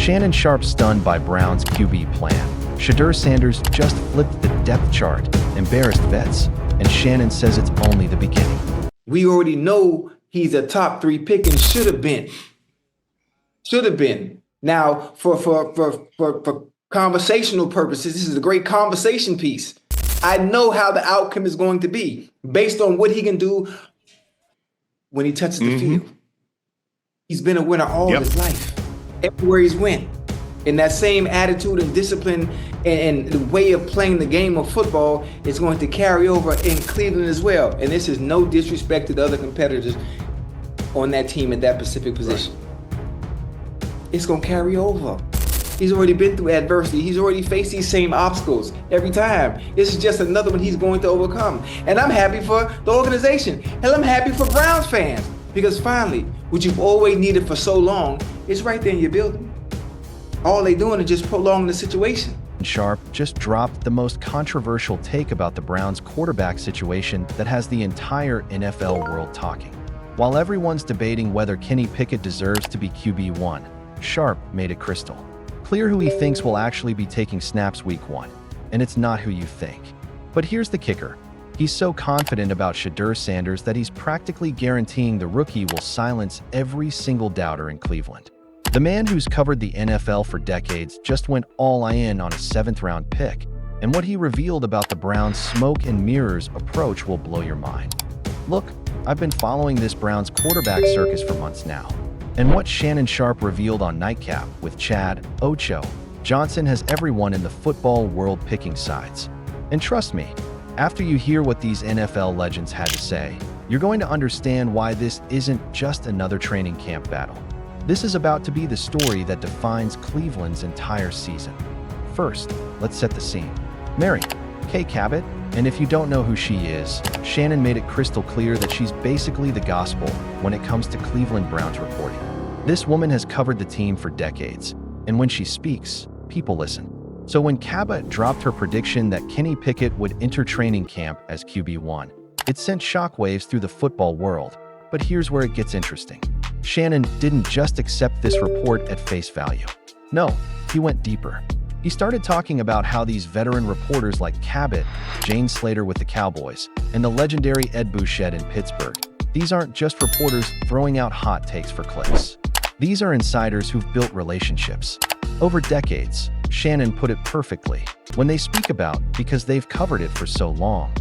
Shannon Sharpe stunned by Brown's QB plan. Shedeur Sanders just flipped the depth chart, embarrassed vets, and Shannon says it's only the beginning. We already know he's a top 3 pick and should have been. Should have been. Now, for conversational purposes, this is a great conversation piece. I know how the outcome is going to be based on what he can do when he touches the field. He's been a winner all his life, everywhere he's went. And that same attitude and discipline and the way of playing the game of football is going to carry over in Cleveland as well. And this is no disrespect to the other competitors on that team at that specific position. It's going to carry over. He's already been through adversity. He's already faced these same obstacles every time. This is just another one he's going to overcome. And I'm happy for the organization. And I'm happy for Browns fans. Because finally, what you've always needed for so long is right there in your building. All they're doing is just prolonging the situation. Sharpe just dropped the most controversial take about the Browns quarterback situation that has the entire NFL world talking. While everyone's debating whether Kenny Pickett deserves to be QB1, Sharpe made it crystal clear who he thinks will actually be taking snaps week 1, and it's not who you think. But here's the kicker. He's so confident about Shedeur Sanders that he's practically guaranteeing the rookie will silence every single doubter in Cleveland. The man who's covered the NFL for decades just went all in on a 7th-round pick, and what he revealed about the Browns' smoke and mirrors approach will blow your mind. Look, I've been following this Browns quarterback circus for months now, and what Shannon Sharpe revealed on Nightcap with Chad Ocho Johnson has everyone in the football world picking sides. And trust me, after you hear what these NFL legends had to say, you're going to understand why this isn't just another training camp battle. This is about to be the story that defines Cleveland's entire season. First, let's set the scene. Mary Kay Cabot, and if you don't know who she is, Shannon made it crystal clear that she's basically the gospel when it comes to Cleveland Browns reporting. This woman has covered the team for decades, and when she speaks, people listen. So when Cabot dropped her prediction that Kenny Pickett would enter training camp as QB1, it sent shockwaves through the football world. But here's where it gets interesting. Shannon didn't just accept this report at face value. No, he went deeper. He started talking about how these veteran reporters like Cabot, Jane Slater with the Cowboys, and the legendary Ed Bouchette in Pittsburgh, these aren't just reporters throwing out hot takes for clicks. These are insiders who've built relationships. Over decades, Shannon put it perfectly. When they speak about because they've covered it for so long,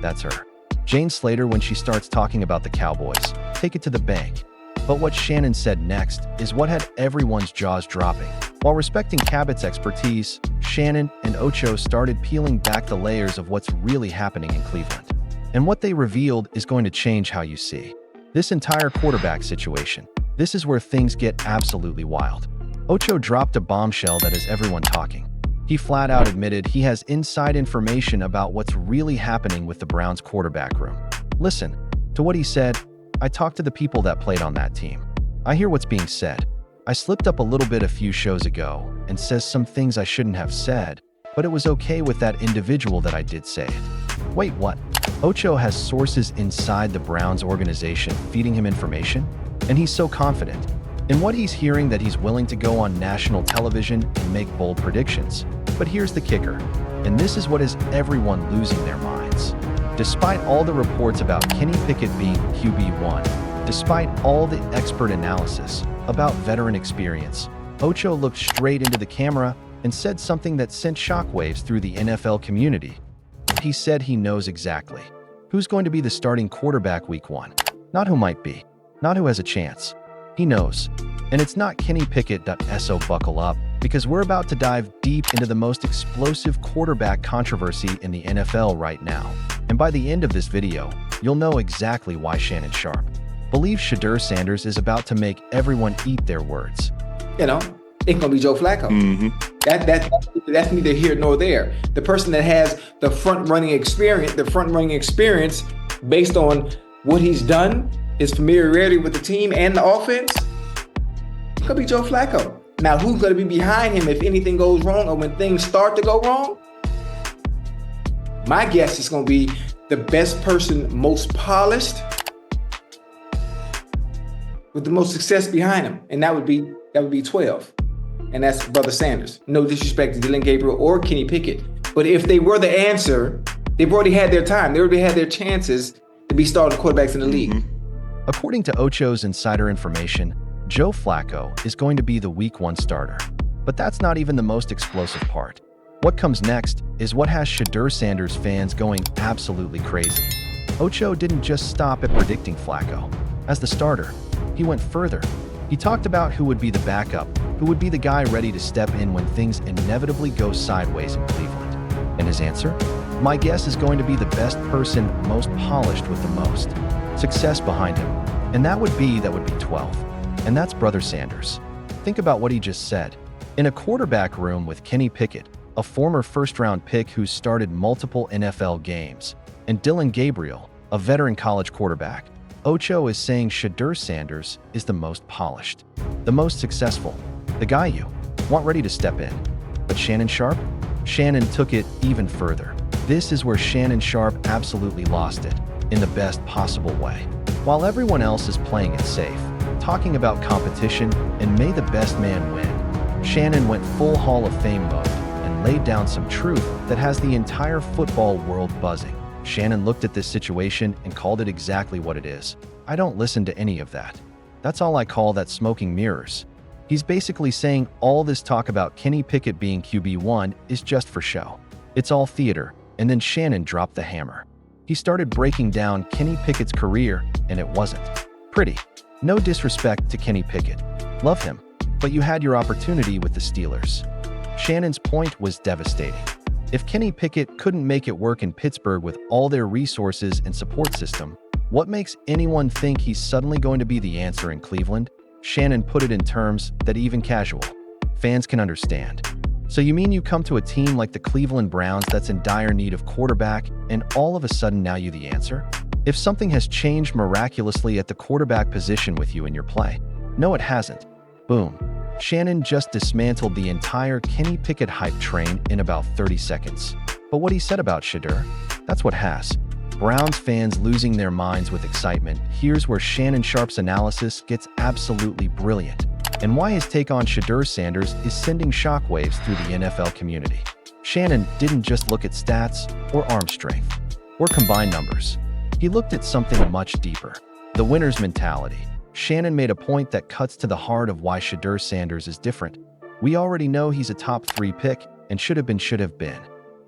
that's her. Jane Slater, when she starts talking about the Cowboys, take it to the bank. But what Shannon said next is what had everyone's jaws dropping. While respecting Cabot's expertise, Shannon and Ocho started peeling back the layers of what's really happening in Cleveland. And what they revealed is going to change how you see this entire quarterback situation. This is where things get absolutely wild. Ocho dropped a bombshell that has everyone talking. He flat out admitted he has inside information about what's really happening with the Browns quarterback room. Listen to what he said. I talked to the people that played on that team. I hear what's being said. I slipped up a little bit a few shows ago and says some things I shouldn't have said, but it was okay with that individual that I did say it. Wait, what? Ocho has sources inside the Browns organization feeding him information? And he's so confident in what he's hearing that he's willing to go on national television and make bold predictions. But here's the kicker, and this is what has everyone losing their minds. Despite all the reports about Kenny Pickett being QB1, despite all the expert analysis about veteran experience, Ocho looked straight into the camera and said something that sent shockwaves through the NFL community. He said he knows exactly who's going to be the starting quarterback week 1. Not who might be, not who has a chance. He knows. And it's not Kenny Pickett. So buckle up, because we're about to dive deep into the most explosive quarterback controversy in the NFL right now. And by the end of this video, you'll know exactly why Shannon Sharpe believes Shedeur Sanders is about to make everyone eat their words. You know, it's going to be Joe Flacco. That's neither here nor there. The person that has the front-running experience based on what he's done, his familiarity with the team and the offense, it's going to be Joe Flacco. Now, who's going to be behind him if anything goes wrong or when things start to go wrong? My guess is going to be the best person, most polished, with the most success behind him, and that would be 12. and that's Brother Sanders. No disrespect to Dylan Gabriel or Kenny Pickett. But if they were the answer, they've already had their time. They already had their chances to be starting quarterbacks in the league. According to Ocho's insider information, Joe Flacco is going to be the Week 1 starter. But that's not even the most explosive part. What comes next is what has Shedeur Sanders fans going absolutely crazy. Ocho didn't just stop at predicting Flacco as the starter. He went further. He talked about who would be the backup, who would be the guy ready to step in when things inevitably go sideways in Cleveland. And his answer? My guess is going to be the best person, most polished with the most success behind him. And that would be 12. And that's Brother Sanders. Think about what he just said. In a quarterback room with Kenny Pickett, a former first-round pick who's started multiple NFL games, and Dylan Gabriel, a veteran college quarterback, Ocho is saying Shedeur Sanders is the most polished, the most successful, the guy you want ready to step in. But Shannon Sharpe? Shannon took it even further. This is where Shannon Sharpe absolutely lost it, in the best possible way. While everyone else is playing it safe, talking about competition and may the best man win, Shannon went full Hall of Fame mode and laid down some truth that has the entire football world buzzing. Shannon looked at this situation and called it exactly what it is. I don't listen to any of that. That's all I call that smoking mirrors. He's basically saying all this talk about Kenny Pickett being QB1 is just for show. It's all theater, and then Shannon dropped the hammer. He started breaking down Kenny Pickett's career, and it wasn't pretty. No disrespect to Kenny Pickett. Love him, but you had your opportunity with the Steelers. Shannon's point was devastating. If Kenny Pickett couldn't make it work in Pittsburgh with all their resources and support system, what makes anyone think he's suddenly going to be the answer in Cleveland? Shannon put it in terms that even casual fans can understand. So you mean you come to a team like the Cleveland Browns that's in dire need of quarterback, and all of a sudden now you the answer? If something has changed miraculously at the quarterback position with you in your play. No, it hasn't. Boom. Shannon just dismantled the entire Kenny Pickett hype train in about 30 seconds. But what he said about Shedeur, that's what has Browns fans losing their minds with excitement. Here's where Shannon Sharpe's analysis gets absolutely brilliant, and why his take on Shedeur Sanders is sending shockwaves through the NFL community. Shannon didn't just look at stats or arm strength or combined numbers. He looked at something much deeper, the winner's mentality. Shannon made a point that cuts to the heart of why Shedeur Sanders is different. We already know he's a top 3 pick and should have been.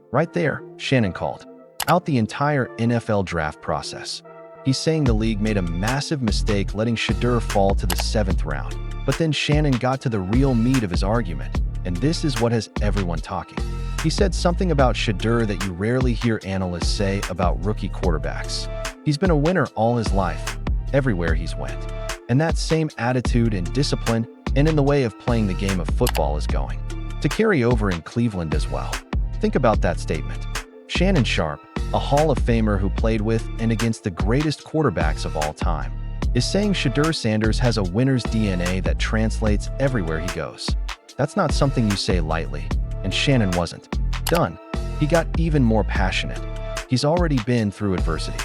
Right there, Shannon called out the entire NFL draft process. He's saying the league made a massive mistake letting Shedeur fall to the 7th round. But then Shannon got to the real meat of his argument, and this is what has everyone talking. He said something about Shedeur that you rarely hear analysts say about rookie quarterbacks. He's been a winner all his life, everywhere he's went. And that same attitude and discipline and in the way of playing the game of football is going to carry over in Cleveland as well. Think about that statement. Shannon Sharpe, a Hall of Famer who played with and against the greatest quarterbacks of all time, is saying Shedeur Sanders has a winner's DNA that translates everywhere he goes. That's not something you say lightly, and Shannon wasn't done. He got even more passionate. He's already been through adversity.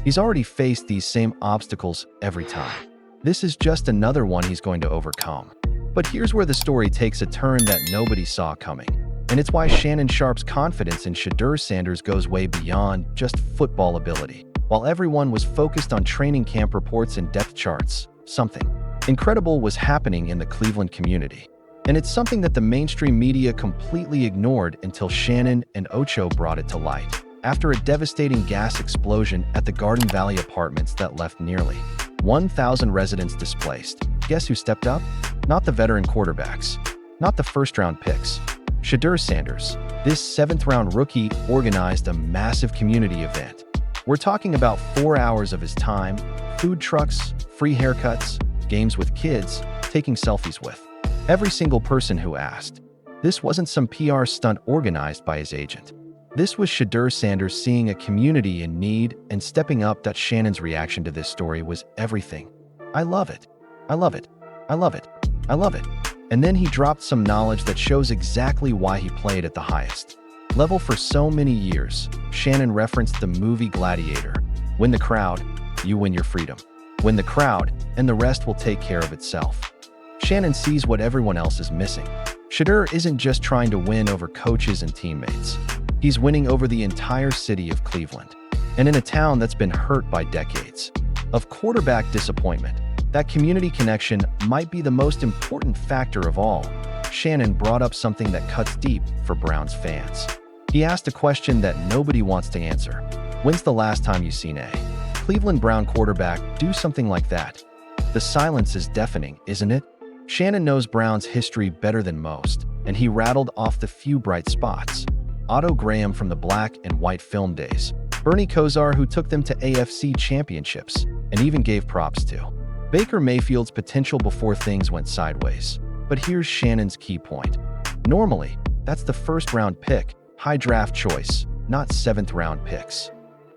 He's already faced these same obstacles every time. This is just another one he's going to overcome. But here's where the story takes a turn that nobody saw coming. And it's why Shannon Sharpe's confidence in Shedeur Sanders goes way beyond just football ability. While everyone was focused on training camp reports and depth charts, something incredible was happening in the Cleveland community. And it's something that the mainstream media completely ignored until Shannon and Ocho brought it to light. After a devastating gas explosion at the Garden Valley apartments that left nearly 1,000 residents displaced, guess who stepped up? Not the veteran quarterbacks, not the first-round picks. Shedeur Sanders, this 7th-round rookie, organized a massive community event. We're talking about 4 hours of his time, food trucks, free haircuts, games with kids, taking selfies with every single person who asked. This wasn't some PR stunt organized by his agent. This was Shedeur Sanders seeing a community in need and stepping up. That Shannon's reaction to this story was everything. I love it. I love it. I love it. I love it. And then he dropped some knowledge that shows exactly why he played at the highest level for so many years. Shannon referenced the movie Gladiator. Win the crowd, you win your freedom. Win the crowd, and the rest will take care of itself. Shannon sees what everyone else is missing. Shedeur isn't just trying to win over coaches and teammates. He's winning over the entire city of Cleveland, and in a town that's been hurt by decades of quarterback disappointment. That community connection might be the most important factor of all. Shannon brought up something that cuts deep for Browns fans. He asked a question that nobody wants to answer. When's the last time you've seen a Cleveland Brown quarterback do something like that? The silence is deafening, isn't it? Shannon knows Brown's history better than most, and he rattled off the few bright spots. Otto Graham from the black and white film days, Bernie Kosar, who took them to AFC championships and even gave props to Baker Mayfield's potential before things went sideways. But here's Shannon's key point. Normally, that's the first-round pick, high draft choice, not seventh-round picks.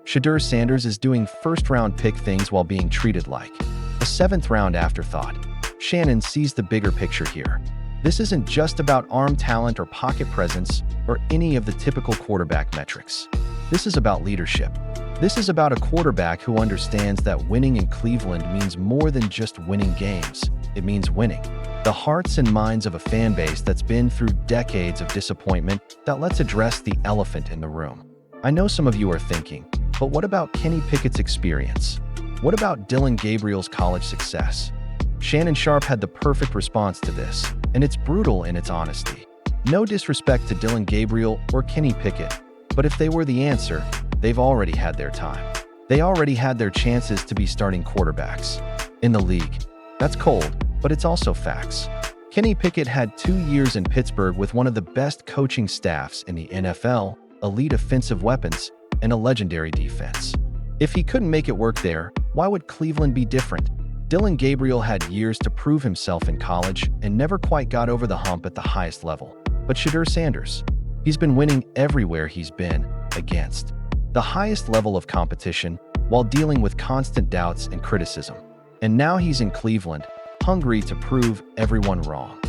Shedeur Sanders is doing first-round pick things while being treated like a seventh-round afterthought. Shannon sees the bigger picture here. This isn't just about arm talent or pocket presence or any of the typical quarterback metrics. This is about leadership. This is about a quarterback who understands that winning in Cleveland means more than just winning games. It means winning the hearts and minds of a fan base that's been through decades of disappointment. That let's address the elephant in the room. I know some of you are thinking, but what about Kenny Pickett's experience? What about Dillon Gabriel's college success? Shannon Sharpe had the perfect response to this, and it's brutal in its honesty. No disrespect to Dillon Gabriel or Kenny Pickett, but if they were the answer, they've already had their time. They already had their chances to be starting quarterbacks in the league. That's cold, but it's also facts. Kenny Pickett had 2 years in Pittsburgh with one of the best coaching staffs in the NFL, elite offensive weapons, and a legendary defense. If he couldn't make it work there, why would Cleveland be different? Dillon Gabriel had years to prove himself in college and never quite got over the hump at the highest level. But Shedeur Sanders, he's been winning everywhere he's been against the highest level of competition while dealing with constant doubts and criticism. And now he's in Cleveland, hungry to prove everyone wrong.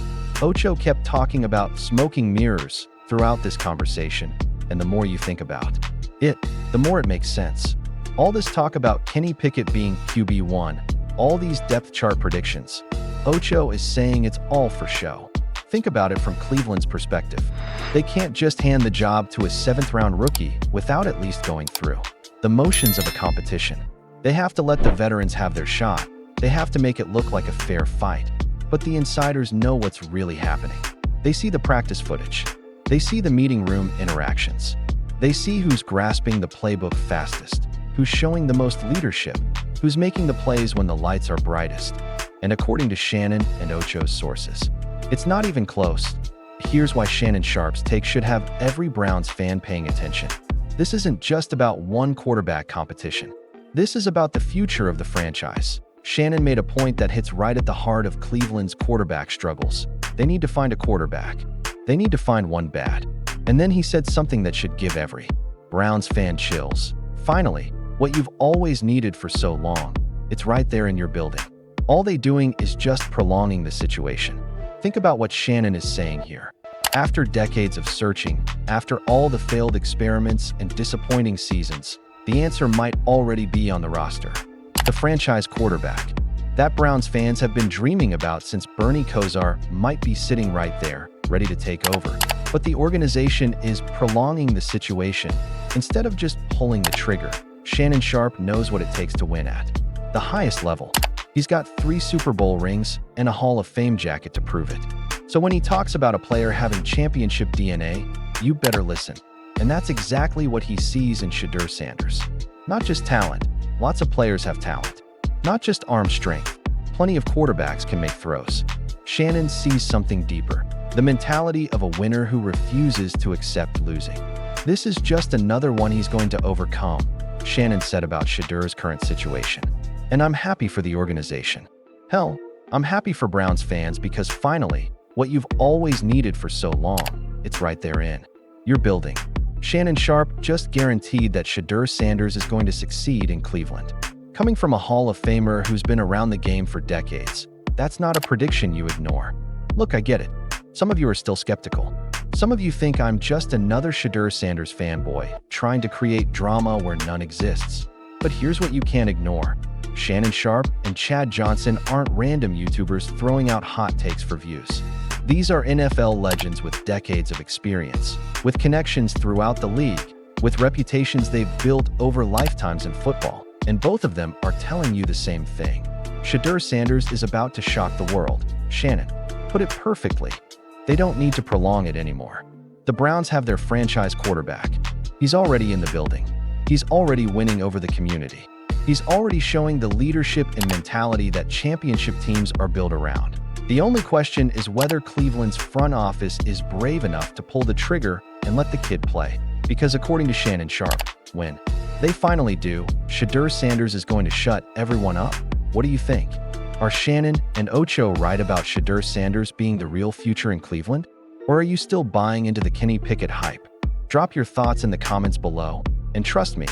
Ocho kept talking about smoking mirrors throughout this conversation, and the more you think about it, the more it makes sense. All this talk about Kenny Pickett being QB1, all these depth chart predictions, Ocho is saying it's all for show. Think about it from Cleveland's perspective. They can't just hand the job to a seventh-round rookie without at least going through the motions of a competition. They have to let the veterans have their shot. They have to make it look like a fair fight. But the insiders know what's really happening. They see the practice footage. They see the meeting room interactions. They see who's grasping the playbook fastest, who's showing the most leadership, who's making the plays when the lights are brightest. And according to Shannon and Ocho's sources, it's not even close. Here's why Shannon Sharpe's take should have every Browns fan paying attention. This isn't just about one quarterback competition. This is about the future of the franchise. Shannon made a point that hits right at the heart of Cleveland's quarterback struggles. They need to find a quarterback. They need to find one bad. And then he said something that should give every Browns fan chills. Finally, what you've always needed for so long, it's right there in your building. All they're doing is just prolonging the situation. Think about what Shannon is saying here. After decades of searching, after all the failed experiments and disappointing seasons, the answer might already be on the roster. The franchise quarterback that Browns fans have been dreaming about since Bernie Kosar might be sitting right there, ready to take over. But the organization is prolonging the situation instead of just pulling the trigger. Shannon Sharpe knows what it takes to win at the highest level. He's got 3 Super Bowl rings and a Hall of Fame jacket to prove it. So when he talks about a player having championship DNA, you better listen. And that's exactly what he sees in Shedeur Sanders. Not just talent. Lots of players have talent. Not just arm strength. Plenty of quarterbacks can make throws. Shannon sees something deeper. The mentality of a winner who refuses to accept losing. This is just another one he's going to overcome, Shannon said about Shedeur's current situation. And I'm happy for the organization. Hell, I'm happy for Browns fans because finally, what you've always needed for so long, it's right there in your building. Shannon Sharpe just guaranteed that Shedeur Sanders is going to succeed in Cleveland. Coming from a Hall of Famer who's been around the game for decades, that's not a prediction you ignore. Look, I get it. Some of you are still skeptical. Some of you think I'm just another Shedeur Sanders fanboy trying to create drama where none exists. But here's what you can't ignore. Shannon Sharpe and Chad Johnson aren't random YouTubers throwing out hot takes for views. These are NFL legends with decades of experience, with connections throughout the league, with reputations they've built over lifetimes in football, and both of them are telling you the same thing. Shedeur Sanders is about to shock the world. Shannon put it perfectly. They don't need to prolong it anymore. The Browns have their franchise quarterback. He's already in the building. He's already winning over the community. He's already showing the leadership and mentality that championship teams are built around. The only question is whether Cleveland's front office is brave enough to pull the trigger and let the kid play. Because according to Shannon Sharpe, when they finally do, Shedeur Sanders is going to shut everyone up? What do you think? Are Shannon and Ocho right about Shedeur Sanders being the real future in Cleveland? Or are you still buying into the Kenny Pickett hype? Drop your thoughts in the comments below. And trust me,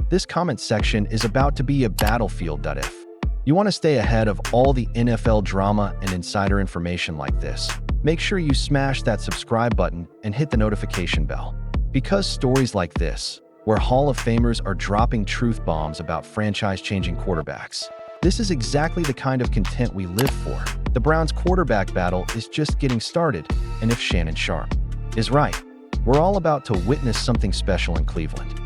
this comment section is about to be a battlefield. If you want to stay ahead of all the NFL drama and insider information like this, make sure you smash that subscribe button and hit the notification bell. Because stories like this, where Hall of Famers are dropping truth bombs about franchise-changing quarterbacks, this is exactly the kind of content we live for. The Browns' quarterback battle is just getting started, and if Shannon Sharpe is right, we're all about to witness something special in Cleveland.